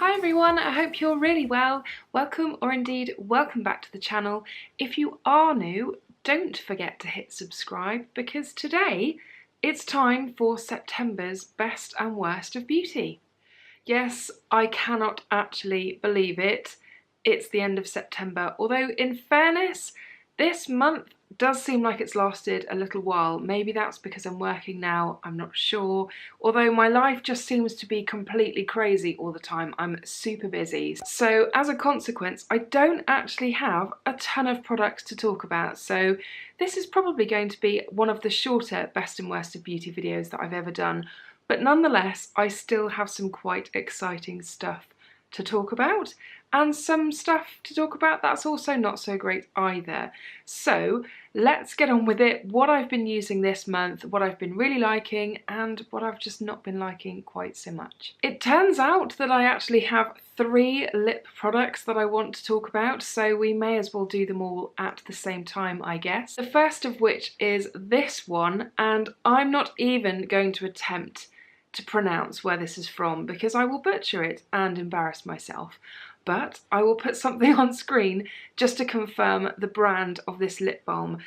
Hi everyone, I hope you're really well. Welcome, or indeed welcome back to the channel. If you are new, don't forget to hit subscribe because today it's time for September's best and worst of beauty. Yes, I cannot actually believe it. It's the end of September, although in fairness, this month does seem like it's lasted a little while. Maybe that's because I'm working now, I'm not sure. Although my life just seems to be completely crazy all the time. I'm super busy. So as a consequence, I don't actually have a ton of products to talk about. So this is probably going to be one of the shorter best and worst of beauty videos that I've ever done. But nonetheless, I still have some quite exciting stuff to talk about, and some stuff to talk about that's also not so great either. So let's get on with it. What I've been using this month, what I've been really liking, and what I've just not been liking quite so much. It turns out that I actually have 3 lip products that I want to talk about, so we may as well do them all at the same time, I guess. The first of which is this one, and I'm not even going to attempt to pronounce where this is from because I will butcher it and embarrass myself. But I will put something on screen just to confirm the brand of this lip balm.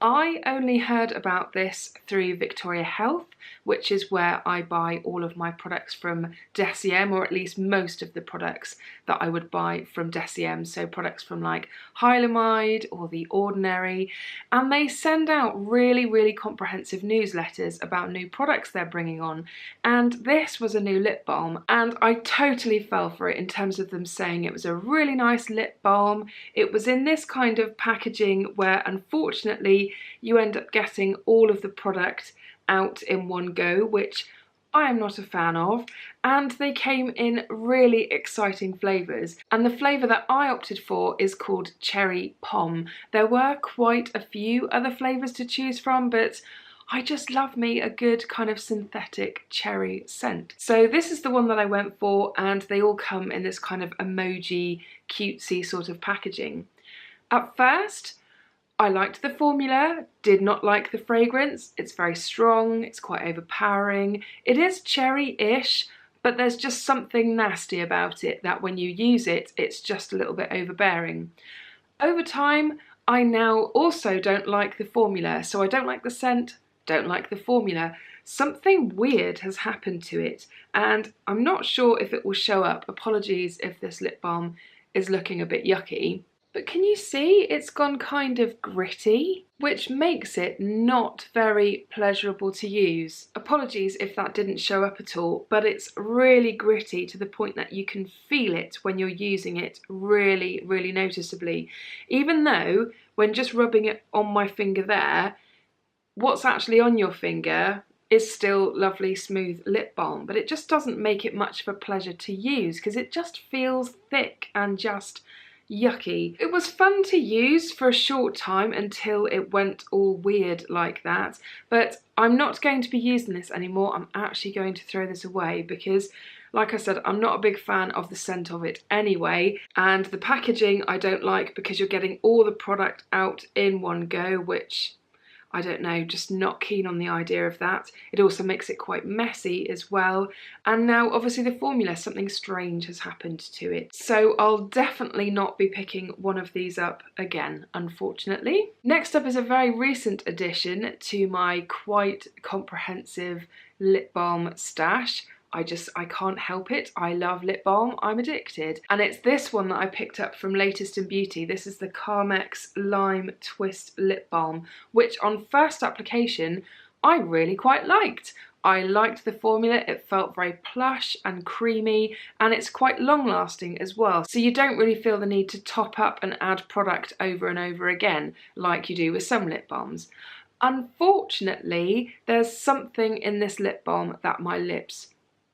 I only heard about this through Victoria Health, which is where I buy all of my products from DCM, or at least most of the products that I would buy from DCM. So products from like Hylamide or The Ordinary, and they send out really comprehensive newsletters about new products they're bringing on. And this was a new lip balm, and I totally fell for it in terms of them saying it was a really nice lip balm. It was in this kind of packaging where unfortunately you end up getting all of the product out in one go, which I am not a fan of, and they came in really exciting flavours, and the flavour that I opted for is called Cherry Pom. There were quite a few other flavours to choose from, but I just love me a good kind of synthetic cherry scent. So this is the one that I went for, and they all come in this kind of emoji cutesy sort of packaging. At first, I liked the formula, did not like the fragrance. It's very strong, it's quite overpowering. It is cherry-ish, but there's just something nasty about it that when you use it, it's just a little bit overbearing. Over time, I now also don't like the formula. So I don't like the scent, don't like the formula. Something weird has happened to it, and I'm not sure if it will show up. Apologies if this lip balm is looking a bit yucky. But can you see it's gone kind of gritty, which makes it not very pleasurable to use. Apologies if that didn't show up at all, but it's really gritty to the point that you can feel it when you're using it really noticeably. Even though when just rubbing it on my finger there, what's actually on your finger is still lovely smooth lip balm, but it just doesn't make it much of a pleasure to use because it just feels thick and just yucky. It was fun to use for a short time until it went all weird like that, but I'm not going to be using this anymore. I'm actually going to throw this away because, like I said, I'm not a big fan of the scent of it anyway, and the packaging I don't like because you're getting all the product out in one go, which I don't know, just not keen on the idea of that. It also makes it quite messy as well. And now obviously the formula, something strange has happened to it. So I'll definitely not be picking one of these up again, unfortunately. Next up is a very recent addition to my quite comprehensive lip balm stash. I can't help it. I love lip balm, I'm addicted. And it's this one that I picked up from Latest in Beauty. This is the Carmex Lime Twist Lip Balm, which on first application, I really quite liked. I liked the formula, it felt very plush and creamy, and it's quite long lasting as well. So you don't really feel the need to top up and add product over and over again, like you do with some lip balms. Unfortunately, there's something in this lip balm that my lips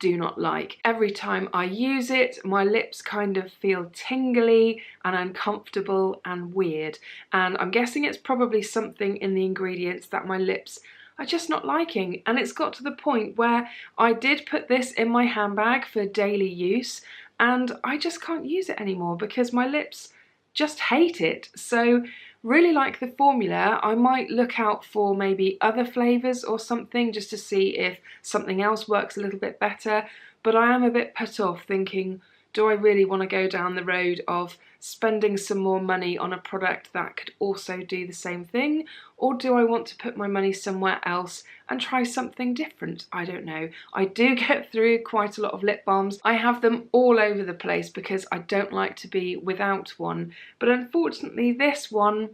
do not like. Every time I use it, my lips kind of feel tingly and uncomfortable and weird. And I'm guessing it's probably something in the ingredients that my lips are just not liking. And it's got to the point where I did put this in my handbag for daily use, and I just can't use it anymore because my lips just hate it. So really like the formula. I might look out for maybe other flavours or something just to see if something else works a little bit better, but I am a bit put off thinking, do I really want to go down the road of spending some more money on a product that could also do the same thing, or do I want to put my money somewhere else and try something different? I don't know. I do get through quite a lot of lip balms. I have them all over the place because I don't like to be without one, but unfortunately this one,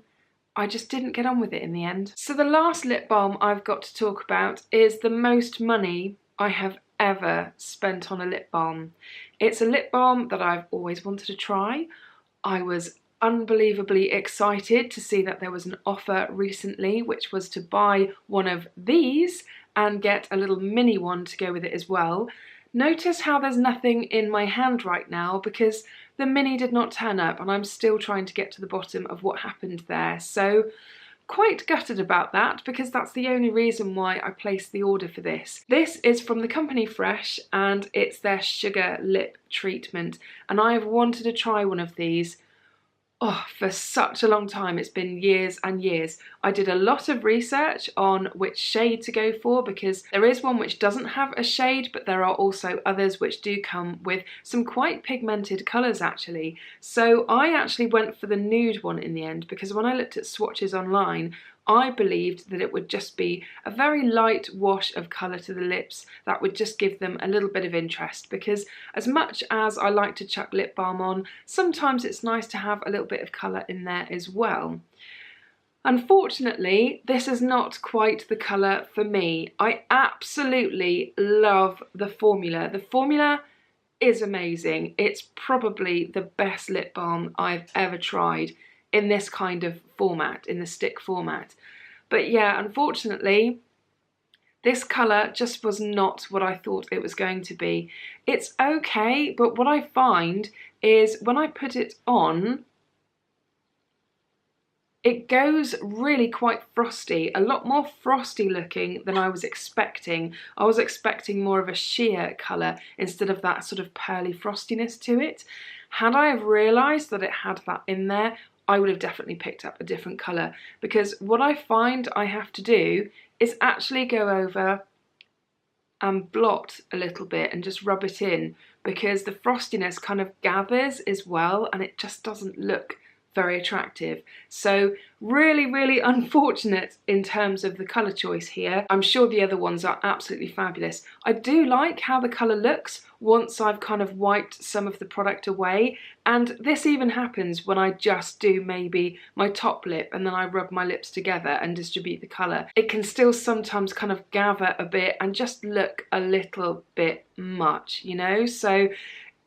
I just didn't get on with it in the end. So the last lip balm I've got to talk about is the most money I have ever spent on a lip balm. It's a lip balm that I've always wanted to try. I was unbelievably excited to see that there was an offer recently, which was to buy one of these and get a little mini one to go with it as well. Notice how there's nothing in my hand right now because the mini did not turn up and I'm still trying to get to the bottom of what happened there. So quite gutted about that because that's the only reason why I placed the order for this. This is from the company Fresh and it's their sugar lip treatment, and I have wanted to try one of these for such a long time. It's been years and years. I did a lot of research on which shade to go for because there is one which doesn't have a shade, but there are also others which do come with some quite pigmented colours actually. So I actually went for the nude one in the end because when I looked at swatches online, I believed that it would just be a very light wash of colour to the lips that would just give them a little bit of interest, because as much as I like to chuck lip balm on, sometimes it's nice to have a little bit of colour in there as well. Unfortunately, this is not quite the colour for me. I absolutely love the formula. The formula is amazing. It's probably the best lip balm I've ever tried in this kind of format, in the stick format. But yeah, unfortunately, this colour just was not what I thought it was going to be. It's okay, but what I find is when I put it on, it goes really quite frosty, a lot more frosty looking than I was expecting. I was expecting more of a sheer colour instead of that sort of pearly frostiness to it. Had I have realised that it had that in there, I would have definitely picked up a different colour, because what I find I have to do is actually go over and blot a little bit and just rub it in, because the frostiness kind of gathers as well and it just doesn't look very attractive. So really unfortunate in terms of the colour choice here. I'm sure the other ones are absolutely fabulous. I do like how the colour looks once I've kind of wiped some of the product away, and this even happens when I just do maybe my top lip and then I rub my lips together and distribute the colour. It can still sometimes kind of gather a bit and just look a little bit much, you know? So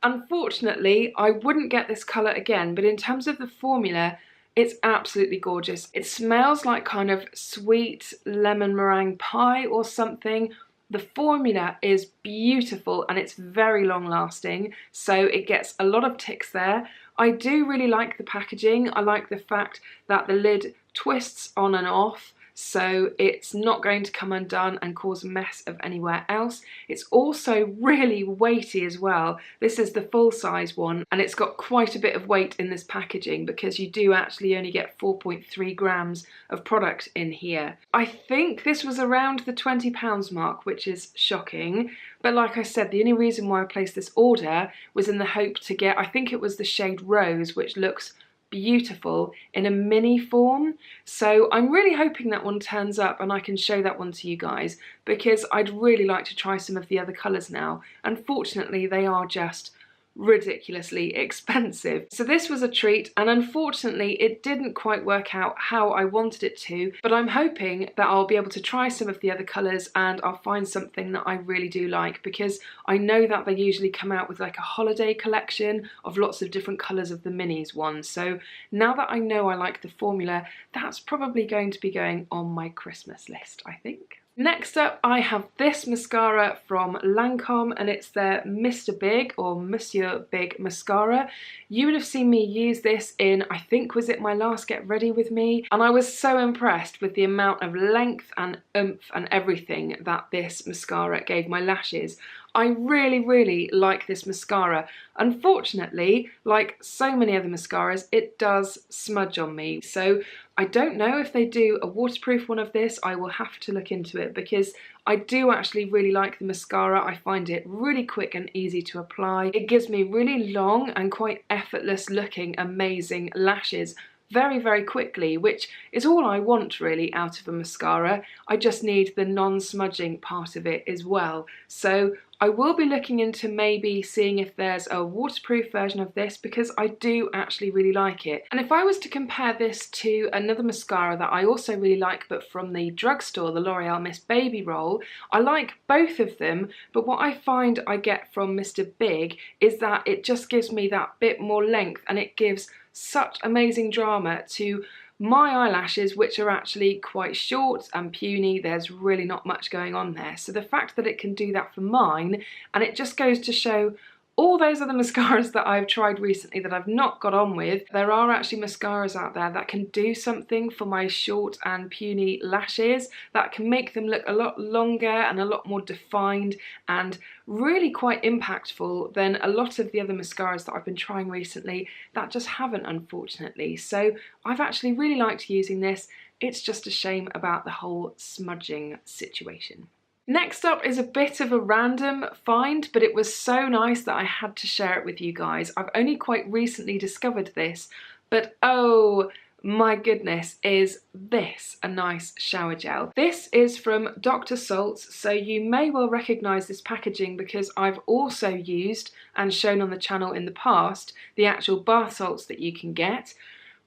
unfortunately, I wouldn't get this colour again, but in terms of the formula, it's absolutely gorgeous. It smells like kind of sweet lemon meringue pie or something. The formula is beautiful and it's very long lasting, so it gets a lot of ticks there. I do really like the packaging. I like the fact that the lid twists on and off, so it's not going to come undone and cause a mess of anywhere else. It's also really weighty as well. This is the full size one and it's got quite a bit of weight in this packaging because you do actually only get 4.3 grams of product in here. I think this was around the £20 mark, which is shocking. But like I said, the only reason why I placed this order was in the hope to get, I think it was the shade Rose, which looks beautiful in a mini form. So I'm really hoping that one turns up and I can show that one to you guys, because I'd really like to try some of the other colours now. Unfortunately, they are just ridiculously expensive. So this was a treat, and unfortunately it didn't quite work out how I wanted it to, but I'm hoping that I'll be able to try some of the other colours and I'll find something that I really do like, because I know that they usually come out with like a holiday collection of lots of different colours of the minis ones. So now that I know I like the formula, that's probably going to be going on my Christmas list, I think. Next up, I have this mascara from Lancome, and it's their Mr. Big or Monsieur Big mascara. You would have seen me use this in, I think, was it my last Get Ready With Me? And I was so impressed with the amount of length and oomph and everything that this mascara gave my lashes. I really like this mascara. Unfortunately, like so many other mascaras, it does smudge on me. So I don't know if they do a waterproof one of this. I will have to look into it because I do actually really like the mascara. I find it really quick and easy to apply. It gives me really long and quite effortless looking amazing lashes very, very quickly, which is all I want really out of a mascara. I just need the non-smudging part of it as well. So I will be looking into maybe seeing if there's a waterproof version of this because I do actually really like it. And if I was to compare this to another mascara that I also really like but from the drugstore, the L'Oreal Miss Baby Roll, I like both of them, but what I find I get from Mr. Big is that it just gives me that bit more length and it gives such amazing drama to my eyelashes, which are actually quite short and puny. There's really not much going on there. So the fact that it can do that for mine, and it just goes to show all those other mascaras that I've tried recently that I've not got on with, there are actually mascaras out there that can do something for my short and puny lashes, that can make them look a lot longer and a lot more defined and really quite impactful than a lot of the other mascaras that I've been trying recently that just haven't, unfortunately. So I've actually really liked using this. It's just a shame about the whole smudging situation. Next up is a bit of a random find, but it was so nice that I had to share it with you guys. I've only quite recently discovered this, but oh my goodness, is this a nice shower gel. This is from Dr. Salts, so you may well recognise this packaging because I've also used and shown on the channel in the past the actual bath salts that you can get.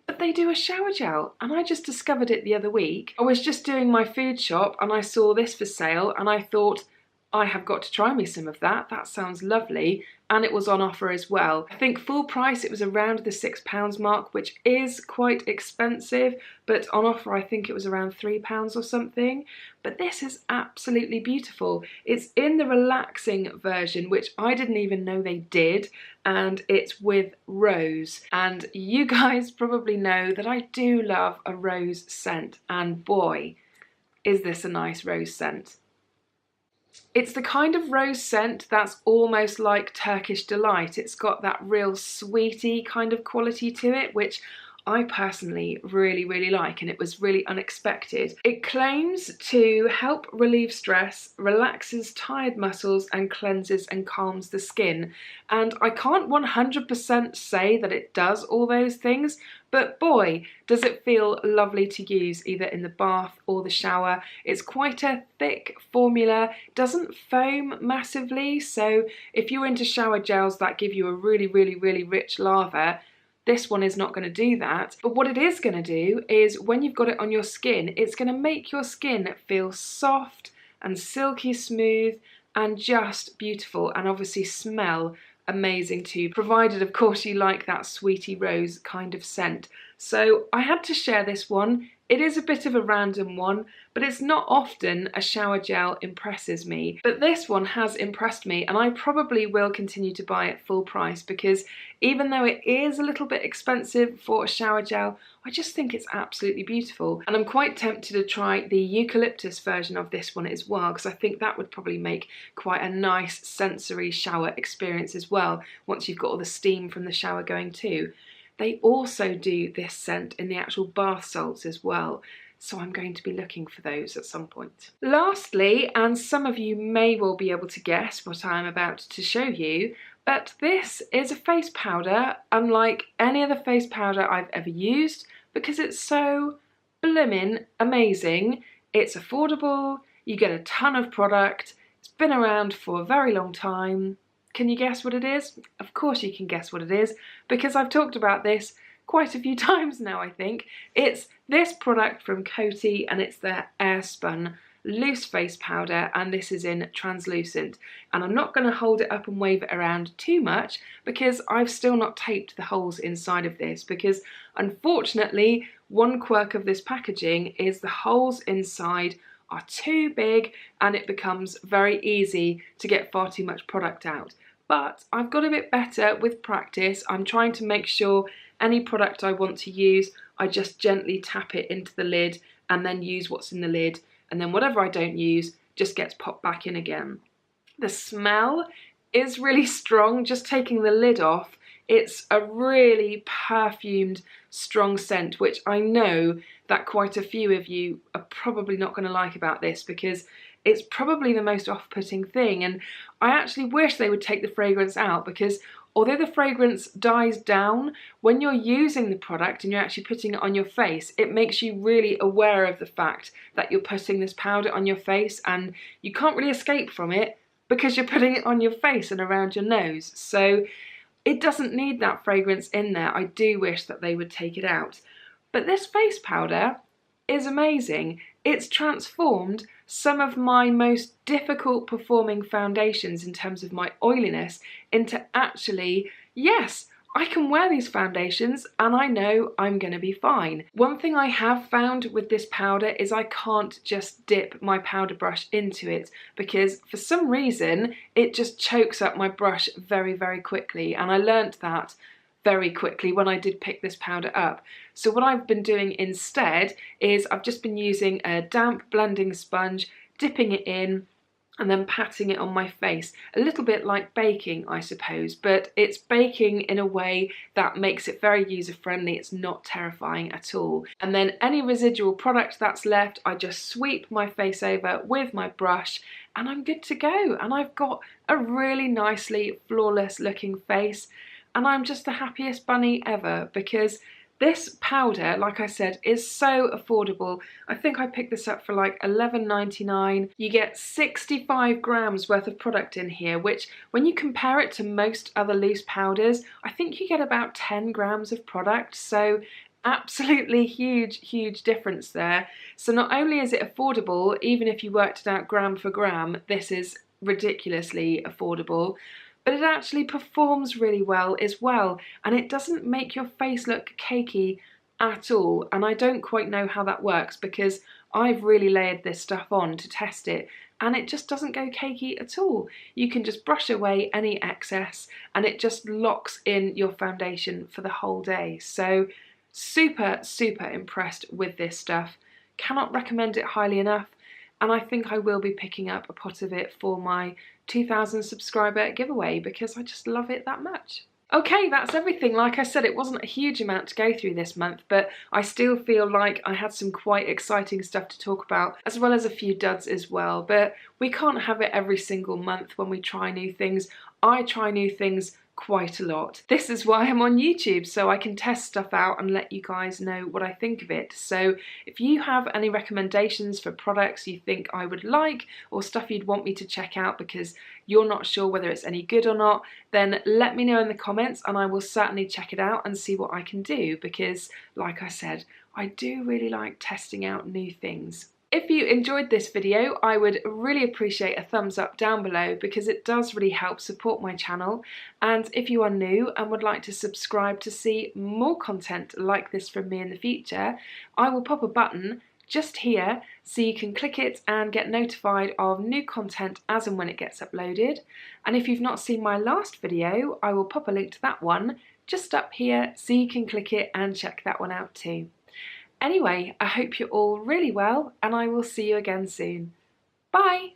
But they do a shower gel and I just discovered it the other week. I was just doing my food shop and I saw this for sale and I thought, I have got to try me some of that. That sounds lovely. And it was on offer as well. I think full price it was around the £6 mark, which is quite expensive, but on offer I think it was around £3 or something. But this is absolutely beautiful. It's in the relaxing version, which I didn't even know they did, and it's with rose. And you guys probably know that I do love a rose scent, and boy, is this a nice rose scent. It's the kind of rose scent that's almost like Turkish Delight. It's got that real sweety kind of quality to it, which I personally really like, and it was really unexpected. It claims to help relieve stress, relaxes tired muscles, and cleanses and calms the skin. And I can't 100% say that it does all those things, but boy, does it feel lovely to use either in the bath or the shower. It's quite a thick formula, doesn't foam massively, so if you're into shower gels that give you a really rich lather, this one is not going to do that. But what it is going to do is when you've got it on your skin, it's going to make your skin feel soft and silky smooth and just beautiful, and obviously smell amazing too, provided of course you like that sweetie rose kind of scent. So I had to share this one. It is a bit of a random one, but it's not often a shower gel impresses me. But this one has impressed me, and I probably will continue to buy it full price because even though it is a little bit expensive for a shower gel, I just think it's absolutely beautiful. And I'm quite tempted to try the eucalyptus version of this one as well, because I think that would probably make quite a nice sensory shower experience as well, once you've got all the steam from the shower going too. They also do this scent in the actual bath salts as well, so I'm going to be looking for those at some point. Lastly, and some of you may well be able to guess what I'm about to show you, but this is a face powder unlike any other face powder I've ever used because it's so blimmin' amazing. It's affordable, you get a ton of product, it's been around for a very long time. Can you guess what it is? Of course you can guess what it is, because I've talked about this quite a few times now, I think. It's this product from Coty, and it's their Airspun loose face powder, and this is in translucent. And I'm not going to hold it up and wave it around too much because I've still not taped the holes inside of this, because unfortunately one quirk of this packaging is the holes inside are too big and it becomes very easy to get far too much product out. But I've got a bit better with practice. I'm trying to make sure any product I want to use, I just gently tap it into the lid and then use what's in the lid, and then whatever I don't use just gets popped back in again. The smell is really strong, just taking the lid off. It's a really perfumed, strong scent, which I know that quite a few of you are probably not going to like about this, because it's probably the most off-putting thing, and I actually wish they would take the fragrance out, because although the fragrance dies down, when you're using the product and you're actually putting it on your face, it makes you really aware of the fact that you're putting this powder on your face, and you can't really escape from it because you're putting it on your face and around your nose. So it doesn't need that fragrance in there. I do wish that they would take it out. But this face powder is amazing. It's transformed some of my most difficult performing foundations in terms of my oiliness into actually, yes, I can wear these foundations and I know I'm going to be fine. One thing I have found with this powder is I can't just dip my powder brush into it, because for some reason it just chokes up my brush very, very quickly, and I learnt that very quickly when I did pick this powder up. So what I've been doing instead is I've just been using a damp blending sponge, dipping it in and then patting it on my face. A little bit like baking, I suppose, but it's baking in a way that makes it very user-friendly. It's not terrifying at all. And then any residual product that's left, I just sweep my face over with my brush and I'm good to go. And I've got a really nicely flawless looking face, and I'm just the happiest bunny ever, because this powder, like I said, is so affordable. I think I picked this up for like $11.99. You get 65 grams worth of product in here, which when you compare it to most other loose powders, I think you get about 10 grams of product. So absolutely huge difference there. So not only is it affordable, even if you worked it out gram for gram, this is ridiculously affordable, but it actually performs really well as well, and it doesn't make your face look cakey at all. And I don't quite know how that works, because I've really layered this stuff on to test it and it just doesn't go cakey at all. You can just brush away any excess and it just locks in your foundation for the whole day. So super impressed with this stuff. Cannot recommend it highly enough, and I think I will be picking up a pot of it for my 2,000 subscriber giveaway, because I just love it that much. Okay, that's everything. Like I said, it wasn't a huge amount to go through this month, but I still feel like I had some quite exciting stuff to talk about, as well as a few duds as well. But we can't have it every single month when we try new things. I try new things quite a lot. This is why I'm on YouTube, so I can test stuff out and let you guys know what I think of it. So if you have any recommendations for products you think I would like, or stuff you'd want me to check out because you're not sure whether it's any good or not, then let me know in the comments and I will certainly check it out and see what I can do, because like I said, I do really like testing out new things. If you enjoyed this video, I would really appreciate a thumbs up down below, because it does really help support my channel. And if you are new and would like to subscribe to see more content like this from me in the future, I will pop a button just here so you can click it and get notified of new content as and when it gets uploaded. And if you've not seen my last video, I will pop a link to that one just up here so you can click it and check that one out too. Anyway, I hope you're all really well, and I will see you again soon. Bye!